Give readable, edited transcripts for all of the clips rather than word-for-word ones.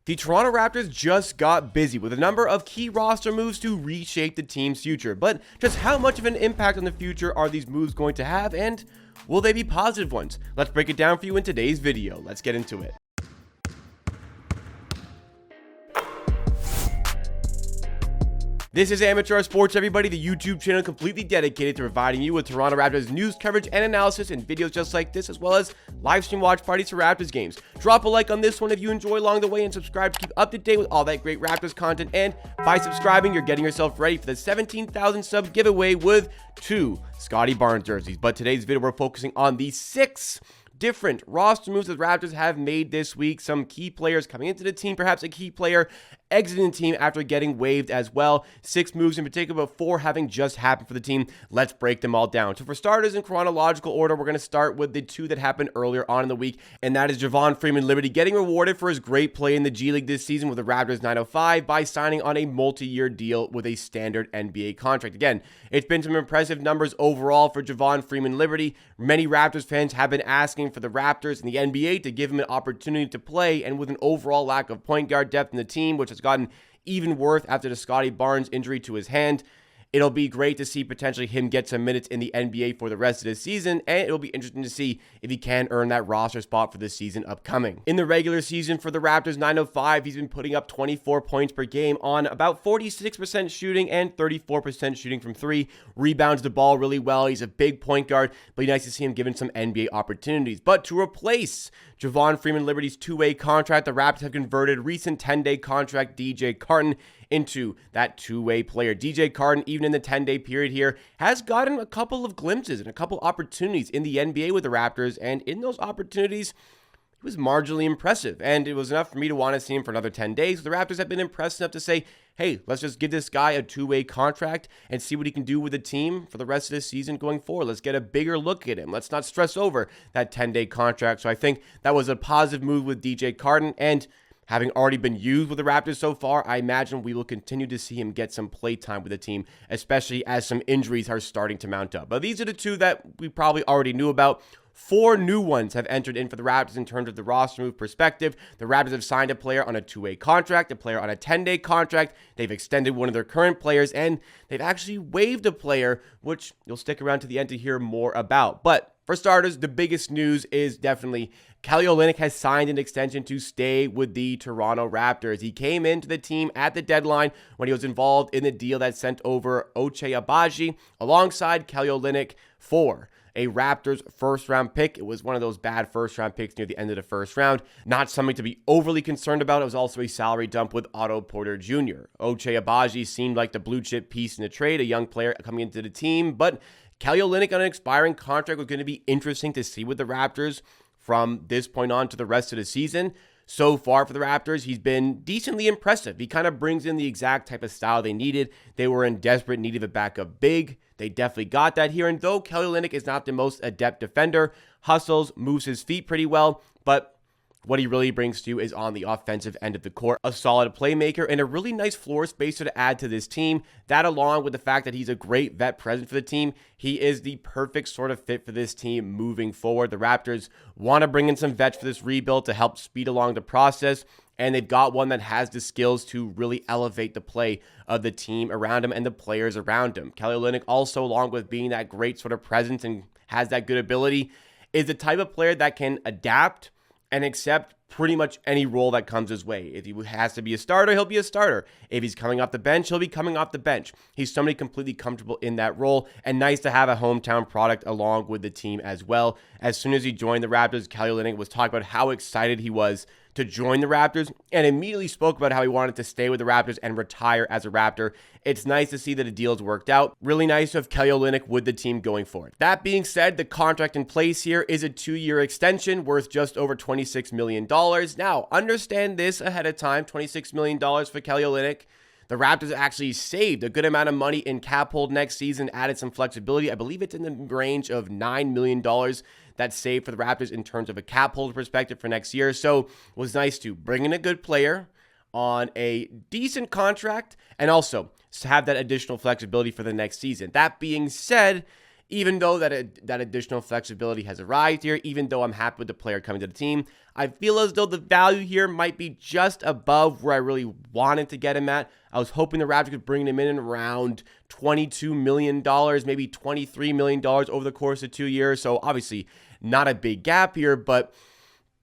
The Toronto Raptors just got busy with a number of key roster moves to reshape the team's future, but just how much of an impact on the future are these moves going to have, and will they be positive ones? Let's break it down for you in today's video. Let's get into it. This is Amateur Sports, everybody, the YouTube channel completely dedicated to providing you with Toronto Raptors news coverage and analysis and videos just like this, as well as live stream watch parties for Raptors games. Drop a like on this one if you enjoy along the way, and subscribe to keep up to date with all that great Raptors content. And by subscribing, you're getting yourself ready for the 17,000 sub giveaway with 2 Scottie Barnes jerseys. But today's video, we're focusing on the 6 different roster moves that the Raptors have made this week. Some key players coming into the team, perhaps a key player exiting the team after getting waived as well. 6 moves in particular, but 4 having just happened for the team. Let's break them all down. So for starters, in chronological order, we're going to start with the 2 that happened earlier on in the week, and that is Javon Freeman-Liberty getting rewarded for his great play in the G League this season with the Raptors 905 by signing on a multi-year deal with a standard NBA contract. Again, it's been some impressive numbers overall for Javon Freeman-Liberty. Many Raptors fans have been asking for the Raptors and the NBA to give him an opportunity to play, and with an overall lack of point guard depth in the team, which has gotten even worse after the Scottie Barnes injury to his hand, it'll be great to see potentially him get some minutes in the NBA for the rest of the season, and it'll be interesting to see if he can earn that roster spot for the season upcoming. In the regular season for the Raptors 905, he's been putting up 24 points per game on about 46% shooting and 34% shooting from 3. Rebounds the ball really well. He's a big point guard, but it's nice to see him given some NBA opportunities. But to replace Javon Freeman-Liberty's 2-way contract, the Raptors have converted recent 10-day contract DJ Carton into that 2-way player. DJ Carton, even in the 10-day period here, has gotten a couple of glimpses and a couple opportunities in the NBA with the Raptors, and in those opportunities, he was marginally impressive, and it was enough for me to want to see him for another 10 days. The Raptors have been impressed enough to say, hey, let's just give this guy a 2-way contract and see what he can do with the team for the rest of the season going forward. Let's get a bigger look at him. Let's not stress over that 10-day contract. So I think that was a positive move with DJ Carton, and having already been used with the Raptors so far, I imagine we will continue to see him get some play time with the team, especially as some injuries are starting to mount up. But these are the 2 that we probably already knew about. 4 new ones have entered in for the Raptors in terms of the roster move perspective. The Raptors have signed a player on a 2-way contract, a player on a 10-day contract. They've extended one of their current players, and they've actually waived a player, which you'll stick around to the end to hear more about. But for starters, the biggest news is definitely Kelly Olynyk has signed an extension to stay with the Toronto Raptors. He came into the team at the deadline when he was involved in the deal that sent over Ochai Agbaji alongside Kelly Olynyk for a Raptors first-round pick. It was one of those bad first-round picks near the end of the first round. Not something to be overly concerned about. It was also a salary dump with Otto Porter Jr. Ochai Agbaji seemed like the blue-chip piece in the trade, a young player coming into the team, but Kelly Olynyk on an expiring contract was going to be interesting to see with the Raptors from this point on to the rest of the season. So far for the Raptors, he's been decently impressive. He kind of brings in the exact type of style they needed. They were in desperate need of a backup big. They definitely got that here. And though Kelly Olynyk is not the most adept defender, hustles, moves his feet pretty well, but what he really brings to you is on the offensive end of the court. A solid playmaker and a really nice floor spacer to add to this team. That, along with the fact that he's a great vet presence for the team, he is the perfect sort of fit for this team moving forward. The Raptors want to bring in some vets for this rebuild to help speed along the process, and they've got one that has the skills to really elevate the play of the team around him and the players around him. Kelly Olynyk also, along with being that great sort of presence and has that good ability, is the type of player that can adapt and accept pretty much any role that comes his way. If he has to be a starter, he'll be a starter. If he's coming off the bench, he'll be coming off the bench. He's somebody completely comfortable in that role, and nice to have a hometown product along with the team as well. As soon as he joined the Raptors, Kelly Olynyk was talking about how excited he was to join the Raptors, and immediately spoke about how he wanted to stay with the Raptors and retire as a Raptor. It's nice to see that a deal's worked out. Really nice to have Kelly Olynyk with the team going forward. That being said, the contract in place here is a 2-year extension worth just over $26 million. Now, understand this ahead of time, $26 million for Kelly Olynyk. The Raptors actually saved a good amount of money in cap hold next season, added some flexibility. I believe it's in the range of $9 million that's saved for the Raptors in terms of a cap hold perspective for next year. So it was nice to bring in a good player on a decent contract and also have that additional flexibility for the next season. That being said, even though that additional flexibility has arrived here, even though I'm happy with the player coming to the team, I feel as though the value here might be just above where I really wanted to get him at. I was hoping the Raptors could bring him in around $22 million, maybe $23 million over the course of 2 years. So obviously not a big gap here, but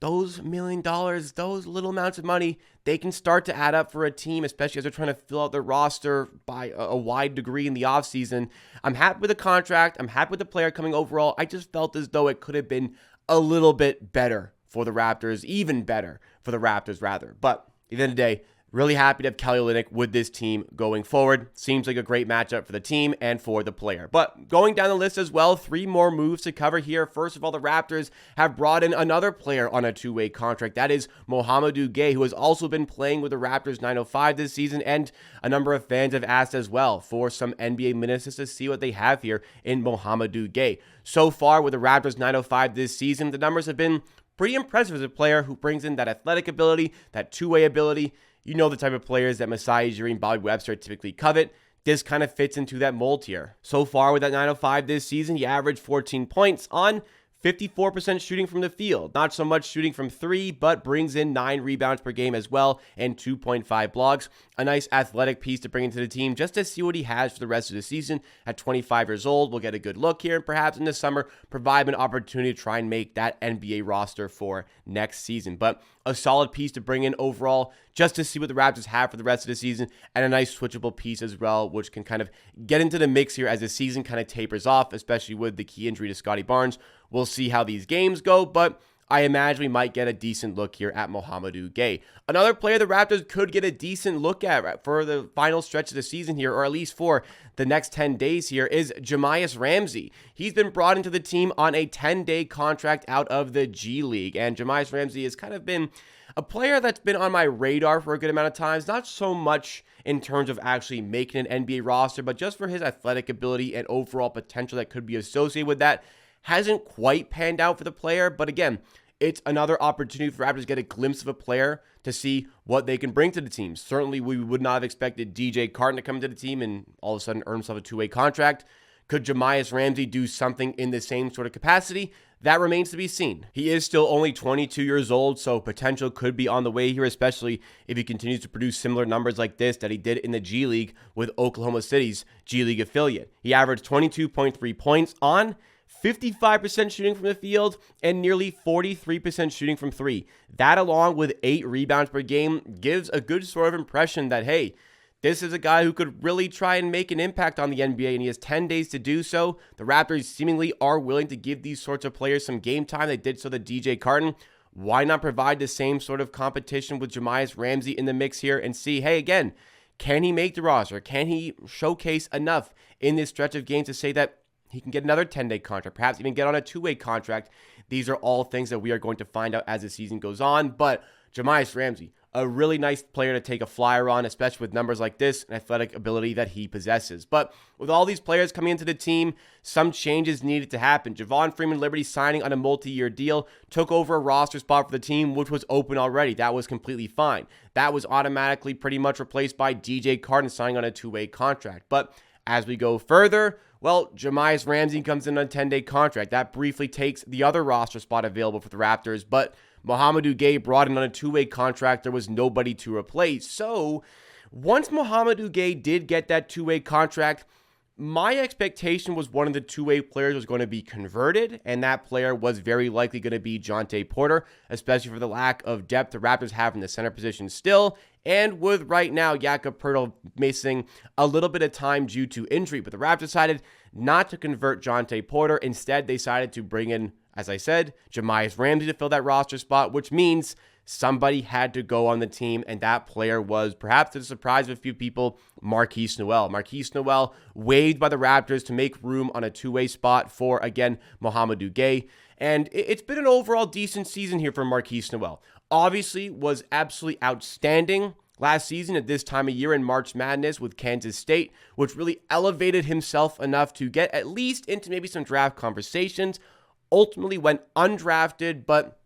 those $1 million, those little amounts of money, they can start to add up for a team, especially as they're trying to fill out their roster by a wide degree in the offseason. I'm happy with the contract. I'm happy with the player coming overall. I just felt as though it could have been a little bit better for the Raptors, even better for the Raptors, rather. But at the end of the day, really happy to have Kelly Olynyk with this team going forward. Seems like a great matchup for the team and for the player. But going down the list as well, 3 more moves to cover here. First of all, the Raptors have brought in another player on a 2-way contract. That is Mohamedou Gueye, who has also been playing with the Raptors 905 this season. And a number of fans have asked as well for some NBA minutes just to see what they have here in Mohamedou Gueye. So far with the Raptors 905 this season, the numbers have been pretty impressive as a player who brings in that athletic ability, that 2-way ability. You know the type of players that Masai Ujiri and Bobby Webster typically covet. This kind of fits into that mold here. So far with that 905 this season, he averaged 14 points on 54% shooting from the field. Not so much shooting from 3, but brings in 9 rebounds per game as well and 2.5 blocks. A nice athletic piece to bring into the team just to see what he has for the rest of the season. At 25 years old, we'll get a good look here and perhaps in the summer provide him an opportunity to try and make that NBA roster for next season. But a solid piece to bring in overall just to see what the Raptors have for the rest of the season, and a nice switchable piece as well, which can kind of get into the mix here as the season kind of tapers off, especially with the key injury to Scottie Barnes. We'll see how these games go, but I imagine we might get a decent look here at Mohamedou Gueye. Another player the Raptors could get a decent look at for the final stretch of the season here, or at least for the next 10 days here, is Jahmi'us Ramsey. He's been brought into the team on a 10-day contract out of the G League, and Jahmi'us Ramsey has kind of been a player that's been on my radar for a good amount of times, not so much in terms of actually making an NBA roster, but just for his athletic ability and overall potential that could be associated with that. Hasn't quite panned out for the player, but again, it's another opportunity for Raptors to get a glimpse of a player to see what they can bring to the team. Certainly, we would not have expected DJ Carton to come to the team and all of a sudden earn himself a 2-way contract. Could Jahmi'us Ramsey do something in the same sort of capacity? That remains to be seen. He is still only 22 years old, so potential could be on the way here, especially if he continues to produce similar numbers like this that he did in the G League with Oklahoma City's G League affiliate. He averaged 22.3 points on 55% shooting from the field and nearly 43% shooting from 3. That, along with 8 rebounds per game, gives a good sort of impression that, hey, this is a guy who could really try and make an impact on the NBA, and he has 10 days to do so. The Raptors seemingly are willing to give these sorts of players some game time. They did so to DJ Carton. Why not provide the same sort of competition with Jahmi'us Ramsey in the mix here and see, hey, again, can he make the roster? Can he showcase enough in this stretch of games to say that he can get another 10-day contract, perhaps even get on a 2-way contract? These are all things that we are going to find out as the season goes on. But Jahmi'us Ramsey, a really nice player to take a flyer on, especially with numbers like this and athletic ability that he possesses. But with all these players coming into the team, some changes needed to happen. Javon Freeman-Liberty signing on a multi-year deal took over a roster spot for the team, which was open already. That was completely fine. That was automatically pretty much replaced by DJ Carton signing on a 2-way contract. But as we go further, well, Jahmi'us Ramsey comes in on a 10-day contract. That briefly takes the other roster spot available for the Raptors, but Mohamedou Gueye brought in on a 2-way contract. There was nobody to replace. So once Mohamedou Gueye did get that 2-way contract, my expectation was one of the 2-way players was going to be converted, and that player was very likely going to be Jontay Porter, especially for the lack of depth the Raptors have in the center position still, and with right now Jakob Poeltl missing a little bit of time due to injury. But the Raptors decided not to convert Jontay Porter. Instead, they decided to bring in, as I said, Jahmi'us Ramsey to fill that roster spot, which means somebody had to go on the team, and that player was, perhaps to the surprise of a few people, Marquise Noel. Marquise Noel waived by the Raptors to make room on a 2-way spot for, again, Mohamedou Gueye. And it's been an overall decent season here for Marquise Noel. Obviously, was absolutely outstanding last season at this time of year in March Madness with Kansas State, which really elevated himself enough to get at least into maybe some draft conversations. Ultimately went undrafted, but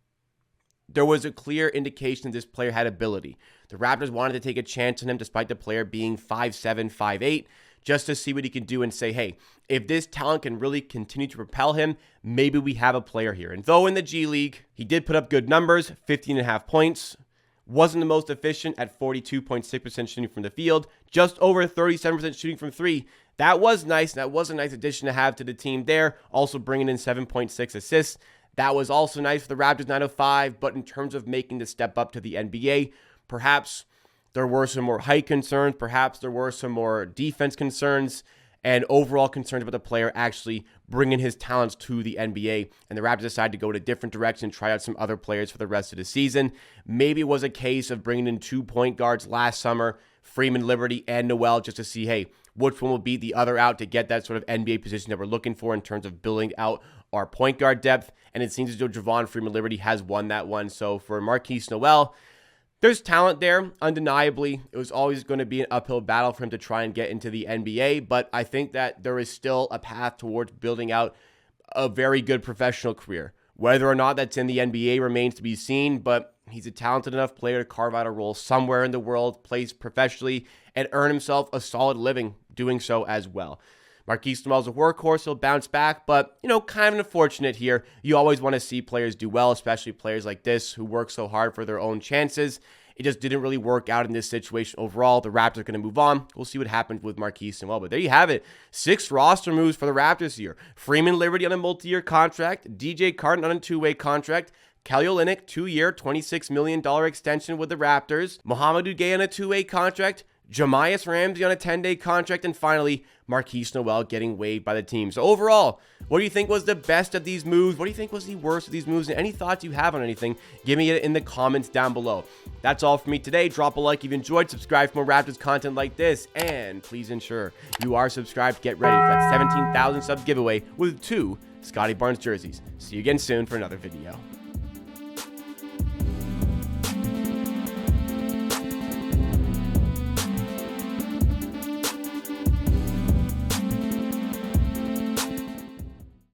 there was a clear indication this player had ability. The Raptors wanted to take a chance on him despite the player being 5'7", 5'8", just to see what he can do and say, hey, if this talent can really continue to propel him, maybe we have a player here. And though in the G League, he did put up good numbers, 15.5 points, wasn't the most efficient at 42.6% shooting from the field, just over 37% shooting from three. That was nice. That was a nice addition to have to the team there. Also bringing in 7.6 assists. That was also nice for the Raptors 905, but in terms of making the step up to the NBA, perhaps there were some more height concerns, perhaps there were some more defense concerns, and overall concerns about the player actually bringing his talents to the NBA. And the Raptors decided to go in a different direction, try out some other players for the rest of the season. Maybe it was a case of bringing in 2 point guards last summer, Freeman, Liberty, and Noel, just to see, hey, which one will beat the other out to get that sort of NBA position that we're looking for in terms of building out our point guard depth. And it seems as though Javon Freeman Liberty has won that one. So for Marquise Noel, there's talent there, undeniably. It was always going to be an uphill battle for him to try and get into the NBA, but I think that there is still a path towards building out a very good professional career. Whether or not that's in the NBA remains to be seen, but he's a talented enough player to carve out a role somewhere in the world, plays professionally, and earn himself a solid living doing so as well. Marquise Noel's a workhorse, he'll bounce back, but, kind of unfortunate here. You always want to see players do well, especially players like this who work so hard for their own chances. It just didn't really work out in this situation overall. The Raptors are going to move on. We'll see what happens with Marquise Noel, but there you have it. 6 roster moves for the Raptors here. Freeman Liberty on a multi-year contract, DJ Carton on a 2-way contract, Kelly Olynyk, 2-year, $26 million extension with the Raptors, Mohamed Ugay on a 2-way contract, Jamias Ramsey on a 10-day contract, and finally, Marquise Noel getting waived by the team. So overall, what do you think was the best of these moves? What do you think was the worst of these moves? And any thoughts you have on anything, give me it in the comments down below. That's all for me today. Drop a like if you enjoyed, subscribe for more Raptors content like this, and please ensure you are subscribed. Get ready for that 17,000 sub giveaway with 2 Scotty Barnes jerseys. See you again soon for another video.